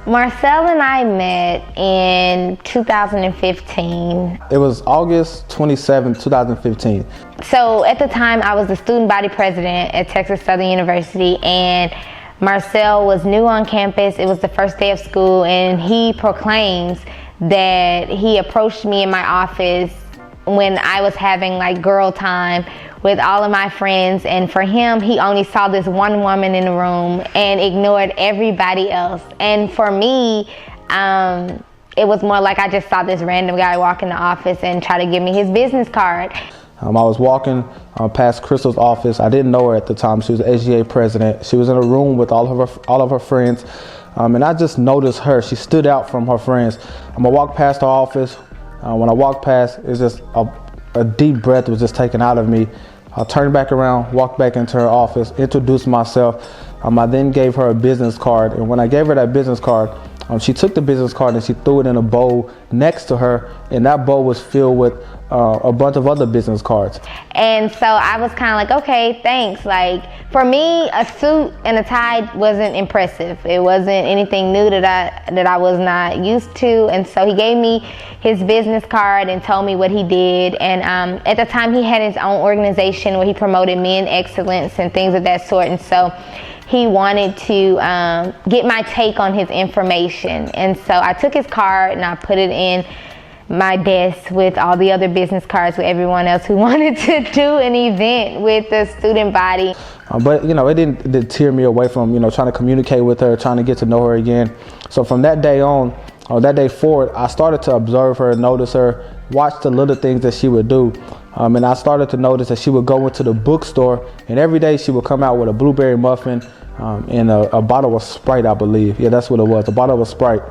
Marcel and I met in 2015. It was August 27, 2015. So at the time, I was the student body president at Texas Southern University, and Marcel was new on campus. It was the first day of school, and he proclaims that he approached me in my office when I was having like girl time with all of my friends, and for him, he only saw this one woman in the room and ignored everybody else. And for me, it was more like I just saw this random guy walk in the office and try to give me his business card. I was walking past Crystal's office. I didn't know her at the time. She was the SGA president. She was in a room with all of her friends, and I just noticed her. She stood out from her friends. I walked past her office. When I walked past, it's just a deep breath was just taken out of me. I turned back around, walked back into her office, introduced myself. I then gave her a business card, and when I gave her that business card, she took the business card and she threw it in a bowl next to her, and that bowl was filled with a bunch of other business cards. And so I was kind of like, okay, thanks. Like, for me, a suit and a tie wasn't impressive. It wasn't anything new that I was not used to. And so he gave me his business card and told me what he did. And at the time, he had his own organization where he promoted men excellence and things of that sort. And so he wanted to get my take on his information. And so I took his card and I put it in my desk with all the other business cards with everyone else who wanted to do an event with the student body. But it didn't tear me away from trying to communicate with her, trying to get to know her again. So from that day on, or that day forward, I started to observe her, notice her, watch the little things that she would do. And I started to notice that she would go into the bookstore, and every day she would come out with a blueberry muffin and a bottle of Sprite, I believe. Yeah, that's what it was, a bottle of Sprite.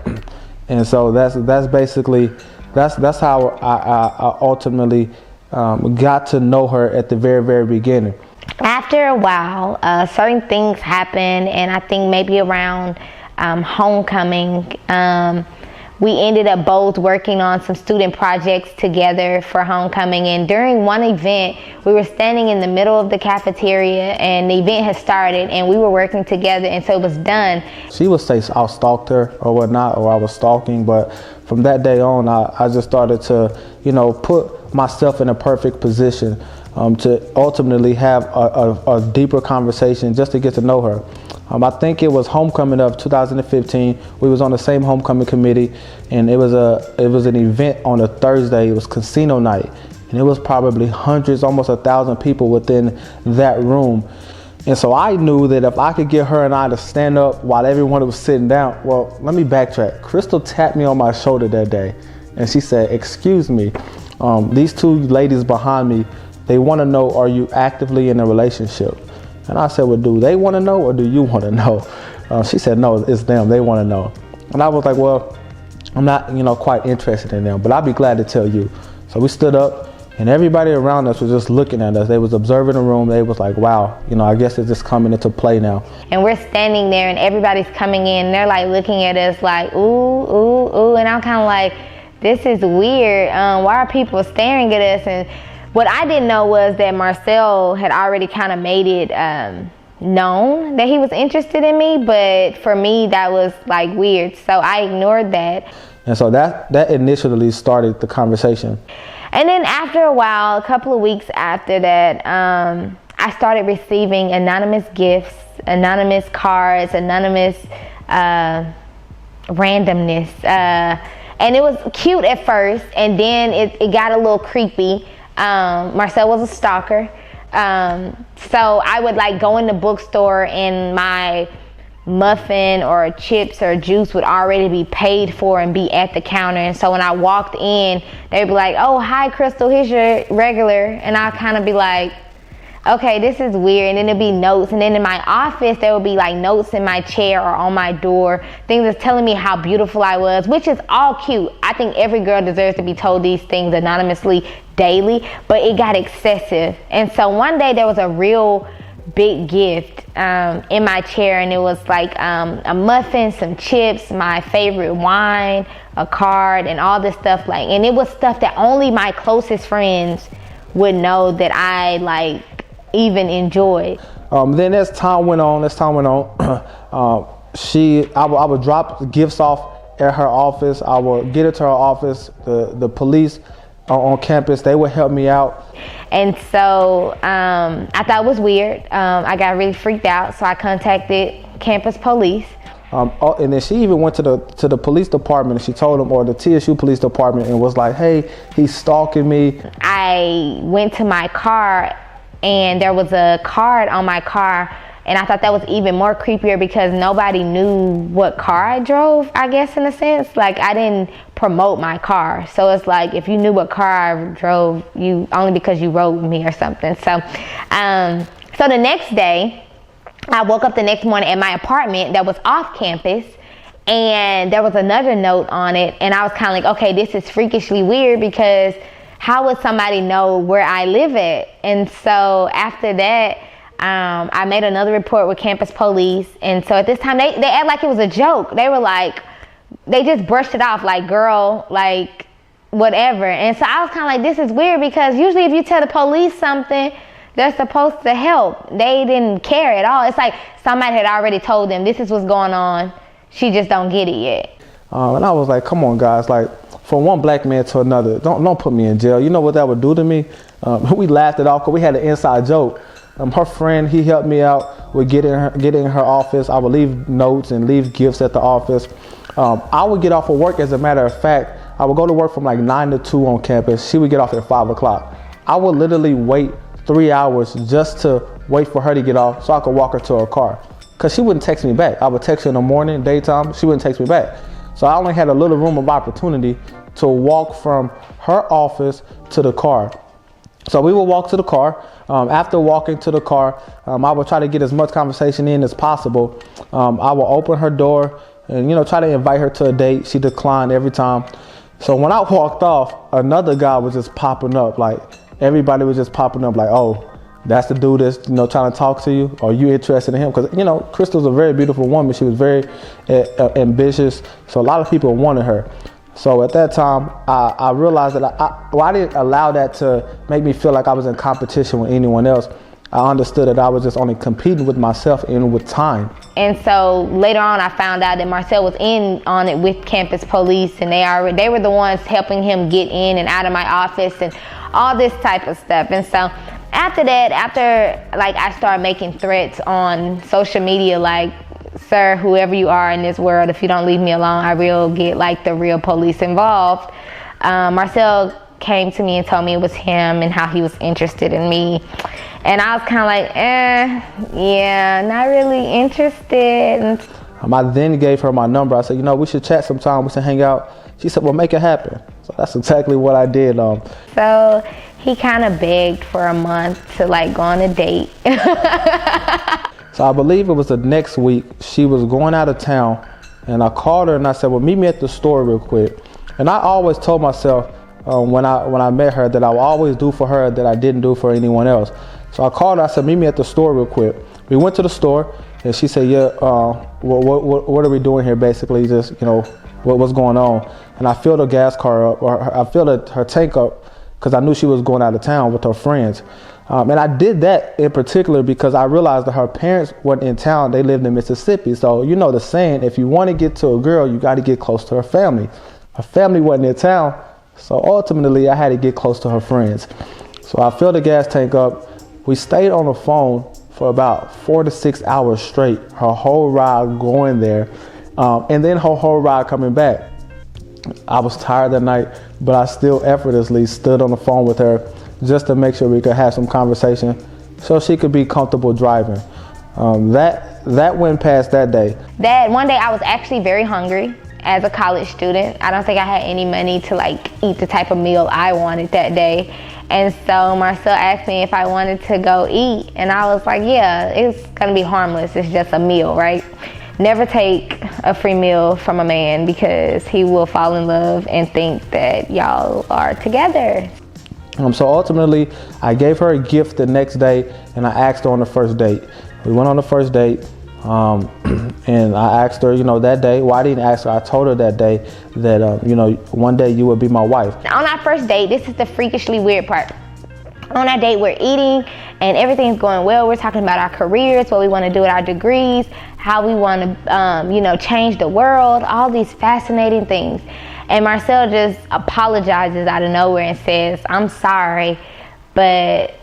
And so that's basically that's how I ultimately got to know her at the very, very beginning. After a while, certain things happened, and I think maybe around homecoming, we ended up both working on some student projects together for homecoming. And during one event, we were standing in the middle of the cafeteria, and the event had started, and we were working together, and so it was done. She would say I stalked her or whatnot, or I was stalking, but from that day on, I just started to, put myself in a perfect position to ultimately have a deeper conversation, just to get to know her. I think it was homecoming of 2015. We was on the same homecoming committee, and it was an event on a Thursday. It was casino night, and it was probably hundreds, almost 1,000 people within that room. And so I knew that if I could get her and I to stand up while everyone was sitting down, well, let me backtrack. Crystal tapped me on my shoulder that day, and she said, "Excuse me, these two ladies behind me, they want to know, are you actively in a relationship?" And I said, "Well, do they want to know, or do you want to know?" She said, "No, it's them. They want to know." And I was like, "Well, I'm not, quite interested in them, but I'll be glad to tell you." So we stood up, and everybody around us was just looking at us. They was observing the room. They was like, "Wow, I guess it's just coming into play now." And we're standing there, and everybody's coming in. And they're like looking at us like, "Ooh, ooh, ooh," and I'm kind of like, "This is weird. Why are people staring at us?" And what I didn't know was that Marcel had already kind of made it known that he was interested in me, but for me that was like weird, so I ignored that. And so that initially started the conversation. And then after a while, a couple of weeks after that, I started receiving anonymous gifts, anonymous cards, anonymous randomness, and it was cute at first, and then it got a little creepy. Marcel was a stalker, so I would like go in the bookstore, and my muffin or chips or juice would already be paid for and be at the counter. And so when I walked in, they'd be like, "Oh, hi Crystal, here's your regular," and I'll kind of be like, okay, this is weird. And then there'd be notes, and then in my office there would be like notes in my chair or on my door, things that's telling me how beautiful I was, which is all cute. I think every girl deserves to be told these things anonymously daily, but it got excessive. And so one day there was a real big gift in my chair, and it was like a muffin, some chips, my favorite wine, a card, and all this stuff, like, and it was stuff that only my closest friends would know that I like even enjoyed. Then as time went on, I would drop gifts off at her office. I would get it to her office. The police on campus, they would help me out. And so I thought it was weird. I got really freaked out, so I contacted campus police. And then she even went to the police department, and she told them, or the TSU police department, and was like, hey, he's stalking me. I went to my car, and there was a card on my car, and I thought that was even more creepier because nobody knew what car I drove, I guess, in a sense. Like, I didn't promote my car. So it's like, if you knew what car I drove, you only because you rode with me or something. So the next day, I woke up the next morning at my apartment that was off campus, and there was another note on it, and I was kind of like, okay, this is freakishly weird because how would somebody know where I live at? And so after that, I made another report with campus police, and so at this time, they act like it was a joke. They were like, they just brushed it off like, girl, like, whatever. And so I was kind of like, this is weird because usually if you tell the police something, they're supposed to help. They didn't care at all. It's like somebody had already told them this is what's going on. She just don't get it yet. And I was like, come on, guys. Like, from one black man to another, don't put me in jail. You know what that would do to me? We laughed it off because we had an inside joke. Her friend, he helped me out with getting in her office. I would leave notes and leave gifts at the office. I would get off of work, as a matter of fact. I would go to work from like 9 to 2 on campus. She would get off at 5 o'clock. I would literally wait 3 hours just to wait for her to get off so I could walk her to her car. Because she wouldn't text me back. I would text her in the morning, daytime. She wouldn't text me back. So I only had a little room of opportunity to walk from her office to the car. So we would walk to the car. After walking to the car, I would try to get as much conversation in as possible. I would open her door and, try to invite her to a date. She declined every time. So when I walked off, another guy was just popping up. Like, everybody was just popping up like, oh, that's the dude that's, trying to talk to you. Are you interested in him? Because, Crystal's a very beautiful woman. She was very ambitious. So a lot of people wanted her. So at that time, I realized that I didn't allow that to make me feel like I was in competition with anyone else. I understood that I was just only competing with myself and with time. And so later on, I found out that Marcel was in on it with campus police, and they were the ones helping him get in and out of my office and all this type of stuff. And so after that, I started making threats on social media, like, sir, whoever you are in this world, if you don't leave me alone, I will get like the real police involved. Marcel came to me and told me it was him and how he was interested in me. And I was kind of like, yeah, not really interested. I then gave her my number. I said, we should chat sometime. We should hang out. She said, well, make it happen. So that's exactly what I did. So he kind of begged for a month to like go on a date. So I believe it was the next week. She was going out of town, and I called her and I said, well, meet me at the store real quick. And I always told myself when I met her that I would always do for her that I didn't do for anyone else. So I called her. I said, meet me at the store real quick. We went to the store, and she said, yeah, what are we doing here? Basically, just, what's going on? And I filled her gas car up, or I filled her tank up, because I knew she was going out of town with her friends. And I did that in particular because I realized that her parents weren't in town. They lived in Mississippi. So the saying, if you want to get to a girl, you got to get close to her family. Her family wasn't in town. So ultimately, I had to get close to her friends. So I filled the gas tank up. We stayed on the phone for about 4 to 6 hours straight, her whole ride going there, and then her whole ride coming back. I was tired that night, but I still effortlessly stood on the phone with her just to make sure we could have some conversation so she could be comfortable driving. That went past that day. That one day I was actually very hungry as a college student. I don't think I had any money to like eat the type of meal I wanted that day. And so Marcel asked me if I wanted to go eat, and I was like, yeah, it's gonna be harmless. It's just a meal, right? Never take a free meal from a man because he will fall in love and think that y'all are together. So ultimately, I gave her a gift the next day, and I asked her on the first date. We went on the first date, and I asked her, that day. Well, I didn't ask her. I told her that day that, one day you would be my wife. On our first date, this is the freakishly weird part. On our date, we're eating, and everything's going well. We're talking about our careers, what we want to do with our degrees, how we want to, change the world, all these fascinating things. And Marcel just apologizes out of nowhere and says, I'm sorry, but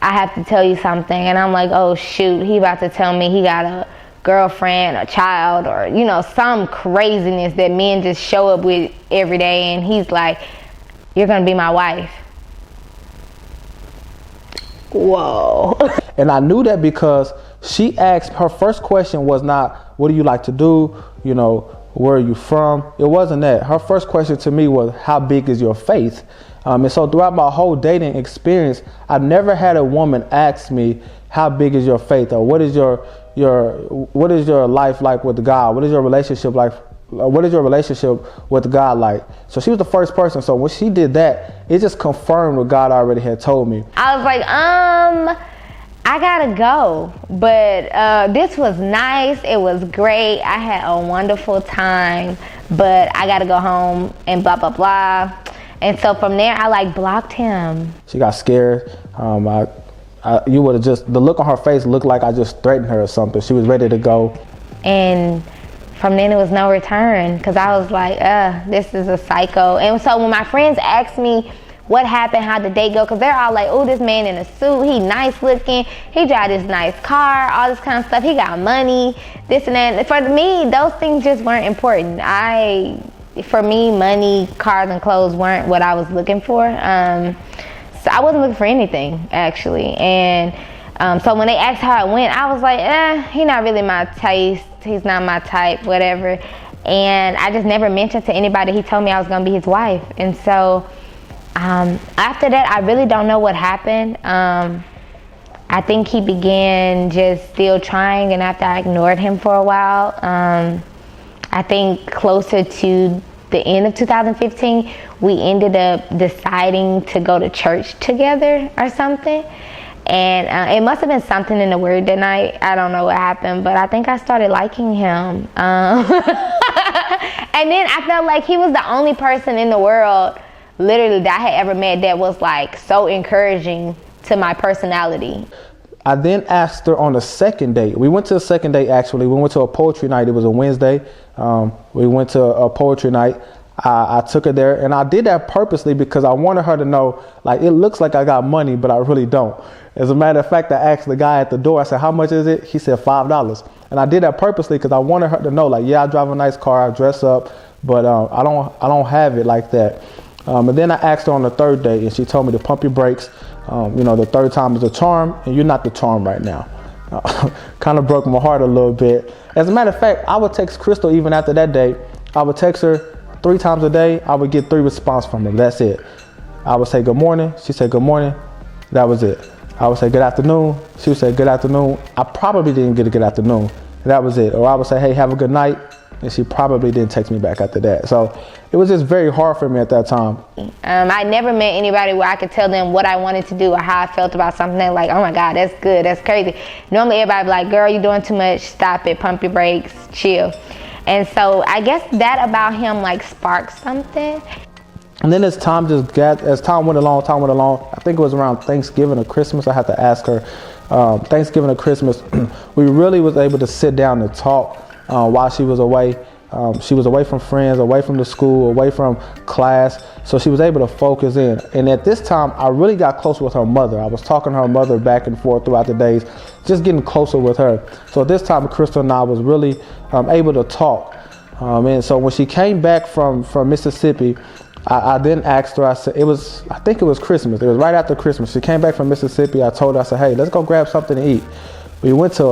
I have to tell you something. And I'm like, oh shoot, he about to tell me he got a girlfriend, a child, or some craziness that men just show up with every day. And he's like, you're gonna be my wife. Whoa. And I knew that because she asked, her first question was not, what do you like to do? Where are you from? It wasn't that. Her first question to me was, how big is your faith? And so throughout my whole dating experience, I've never had a woman ask me, how big is your faith? Or what is your life like with God? What is your relationship like? What is your relationship with God like? So she was the first person. So when she did that, it just confirmed what God already had told me. I was like, I gotta go. But this was nice. It was great. I had a wonderful time, but I gotta go home and blah, blah, blah. And so from there, I blocked him. She got scared. You would have just, the look on her face looked like I just threatened her or something. She was ready to go. And from then it was no return, because I was like, this is a psycho. And so when my friends asked me what happened, how the date go, because they're all like, oh, this man in a suit, he nice looking, he drive this nice car, all this kind of stuff, he got money, this and that. For me, those things just weren't important. For me, money, cars, and clothes weren't what I was looking for. So I wasn't looking for anything, actually. And so when they asked how it went, I was like, he's not really my taste. He's not my type, whatever. And I just never mentioned to anybody he told me I was going to be his wife. And so after that, I really don't know what happened. I think he began just still trying, and after I ignored him for a while, I think closer to the end of 2015, we ended up deciding to go to church together or something. And it must have been something in the word that night. I don't know what happened, but I think I started liking him. And then I felt like he was the only person in the world, literally, that I had ever met that was so encouraging to my personality. I then asked her on the second date. We went to a second date, actually. We went to a poetry night. It was a Wednesday. We went to a poetry night. I took her there, and I did that purposely because I wanted her to know, it looks like I got money, but I really don't. As a matter of fact, I asked the guy at the door, I said, how much is it? He said $5. And I did that purposely because I wanted her to know, yeah, I drive a nice car, I dress up, but I don't have it like that. And then I asked her on the third date, and she told me to pump your brakes. The third time is a charm, and you're not the charm right now. Kind of broke my heart a little bit. As a matter of fact, I would text Crystal even after that date. I would text her 3 times a day. I would get 3 responses from her. That's it. I would say good morning. She said good morning. That was it. I would say good afternoon. She would say good afternoon. I probably didn't get a good afternoon. That was it. Or I would say, hey, have a good night. And she probably didn't text me back after that. So it was just very hard for me at that time. I never met anybody where I could tell them what I wanted to do or how I felt about something. They're like, oh my God, that's good, that's crazy. Normally everybody be like, girl, you're doing too much, stop it, pump your brakes, chill. And so I guess that about him sparked something. And then as time went along, I think it was around Thanksgiving or Christmas, I had to ask her, Thanksgiving or Christmas, we really was able to sit down and talk while she was away. She was away from friends, away from the school, away from class. So she was able to focus in. And at this time, I really got close with her mother. I was talking to her mother back and forth throughout the days, just getting closer with her. So at this time, Crystal and I was really able to talk. And so when she came back from Mississippi, I then asked her, I said, I think it was Christmas. It was right after Christmas. She came back from Mississippi. I told her, I said, hey, let's go grab something to eat. We went to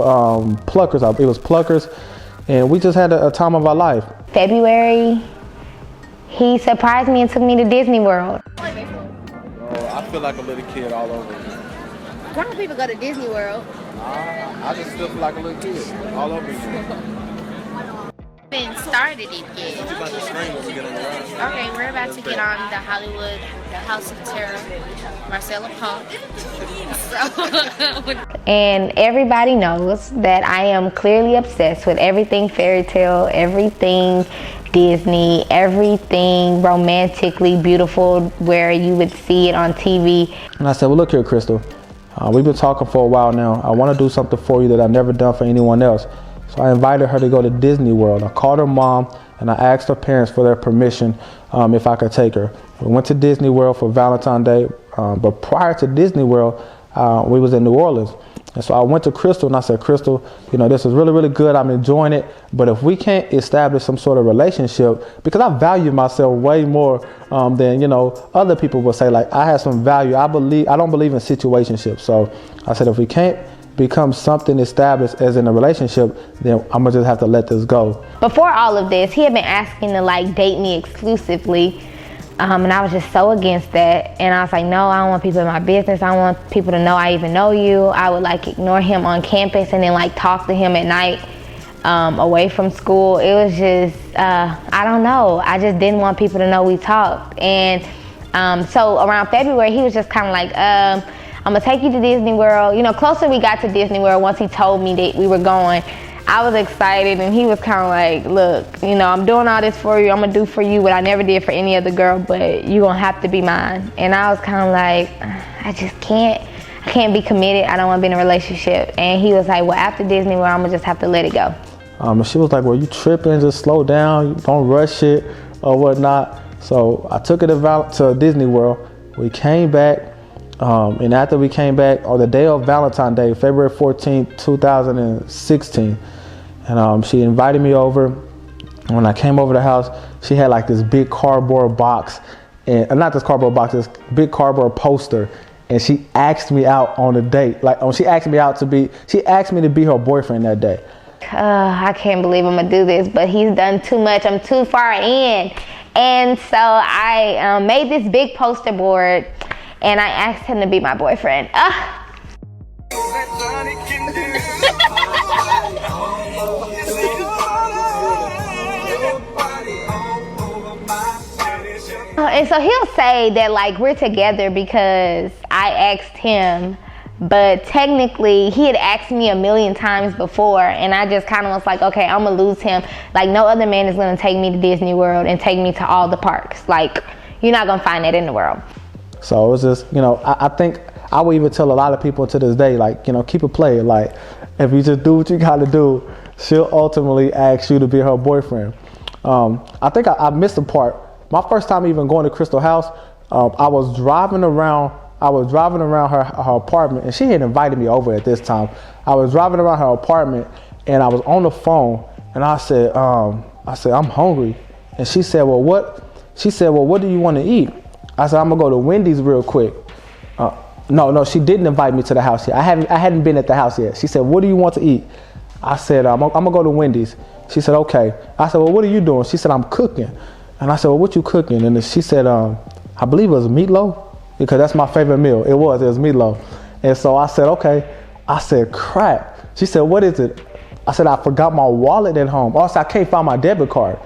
Pluckers. It was Pluckers. And we just had a time of our life. February, he surprised me and took me to Disney World. I feel like a little kid all over. Grown people go to Disney World. I just still feel like a little kid all over again. Haven't started it yet. Okay, we're about to get on the Hollywood, the House of Terror, Marcella Punk. And everybody knows that I am clearly obsessed with everything fairy tale, everything Disney, everything romantically beautiful where you would see it on TV. And I said, well, look here, Crystal. We've been talking for a while now. I want to do something for you that I've never done for anyone else. So I invited her to go to Disney World. I called her mom and I asked her parents for their permission if I could take her. We went to Disney World for Valentine's Day, but prior to Disney World, we was in New Orleans. And so I went to Crystal and I said, Crystal, you know, this is really, really good. I'm enjoying it. But if we can't establish some sort of relationship, because I value myself way more than, you know, other people will say, like, I have some value. I don't believe in situationships. So I said, if we can't become something established as in a relationship, then I'm gonna just have to let this go. Before all of this, he had been asking to like date me exclusively. And I was just so against that. And I was like, no, I don't want people in my business. I don't want people to know I even know you. I would like ignore him on campus and then like talk to him at night away from school. It was just, I don't know. I just didn't want people to know we talked. And so around February, he was just kind of like, I'm gonna take you to Disney World. You know, closer we got to Disney World, once he told me that we were going, I was excited, and he was kind of like, look, you know, I'm doing all this for you. I'm gonna do for you what I never did for any other girl, but you're gonna have to be mine. And I was kind of like, I can't be committed. I don't want to be in a relationship. And he was like, well, after Disney World, I'm gonna just have to let it go. And she was like, well, you tripping, just slow down, don't rush it or whatnot. So I took her to Disney World. We came back. And after we came back on the day of Valentine's Day, February 14th, 2016, and she invited me over. When I came over to the house, she had like this big cardboard box, and not this cardboard box, this big cardboard poster, and she asked me out on a date. She asked me to be her boyfriend that day. I can't believe I'm gonna do this, but he's done too much. I'm too far in. And so I made this big poster board, and I asked him to be my boyfriend. And so he'll say that like we're together because I asked him, but technically he had asked me a million times before, and I just kind of was like, okay, I'm gonna lose him. Like no other man is gonna take me to Disney World and take me to all the parks. Like you're not gonna find that in the world. So it was just, you know, I think I would even tell a lot of people to this day, like, you know, keep it playing. Like, if you just do what you got to do, she'll ultimately ask you to be her boyfriend. I think I missed a part. My first time even going to Crystal House, I was driving around her apartment, and she had invited me over at this time. I was driving around her apartment, and I was on the phone, and I said, I'm hungry. And she said, well, what do you want to eat? I said, I'm gonna go to Wendy's real quick. No, she didn't invite me to the house yet. I hadn't been at the house yet. She said, what do you want to eat? I said, I'm gonna go to Wendy's. She said, okay. I said, well, what are you doing? She said, I'm cooking. And I said, well, what you cooking? And she said, I believe it was meatloaf, because that's my favorite meal. It was meatloaf. And so I said, okay. I said, crap. She said, what is it? I said, I forgot my wallet at home. Also, I can't find my debit card.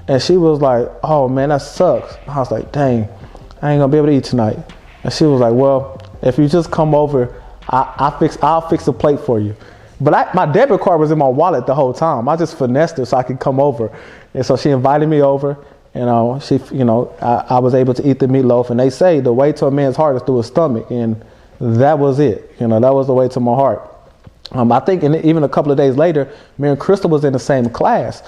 And she was like, oh man, that sucks. I was like, dang, I ain't gonna be able to eat tonight. And she was like, well, if you just come over, I'll fix a plate for you. But my debit card was in my wallet the whole time. I just finessed her so I could come over. And so she invited me over, and I was able to eat the meatloaf. And they say the way to a man's heart is through his stomach, and that was it. You know, that was the way to my heart. I think even a couple of days later, me and Crystal was in the same class.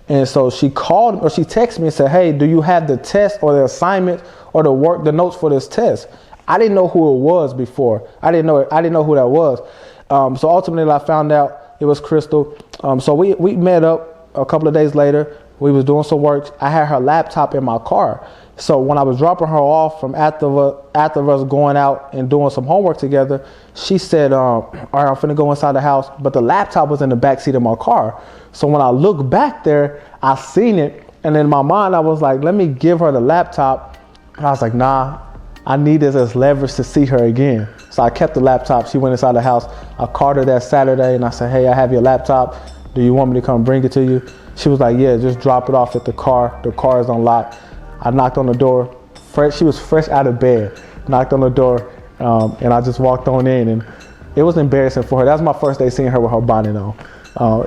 And so she texted me and said, hey, do you have the test or the assignment or the notes for this test? I didn't know who it was before. I didn't know who that was. So ultimately I found out it was Crystal. So we met up a couple of days later. We was doing some work. I had her laptop in my car. So when I was dropping her off from after us going out and doing some homework together, she said, all right, I'm finna go inside the house. But the laptop was in the back seat of my car. So when I looked back there, I seen it. And in my mind, I was like, let me give her the laptop. And I was like, nah, I need this as leverage to see her again. So I kept the laptop. She went inside the house. I called her that Saturday and I said, hey, I have your laptop. Do you want me to come bring it to you? She was like, yeah, just drop it off at the car. The car is unlocked. I knocked on the door. She was fresh out of bed. Knocked on the door, and I just walked on in, and it was embarrassing for her. That was my first day seeing her with her bonnet on.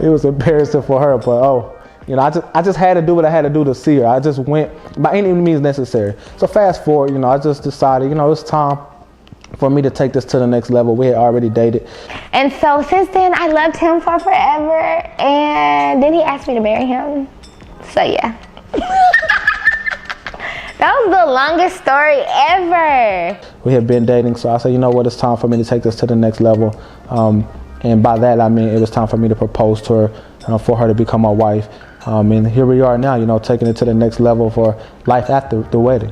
It was embarrassing for her, but I just had to do what I had to do to see her. I just went by any means necessary. So fast forward, I just decided, it's time for me to take this to the next level. We had already dated. And so since then, I loved him for forever. And then he asked me to marry him. So yeah. That was the longest story ever. We had been dating, so I said, you know what, it's time for me to take this to the next level. And by that, I mean it was time for me to propose to her, for her to become my wife. And here we are now, you know, taking it to the next level for life after the wedding.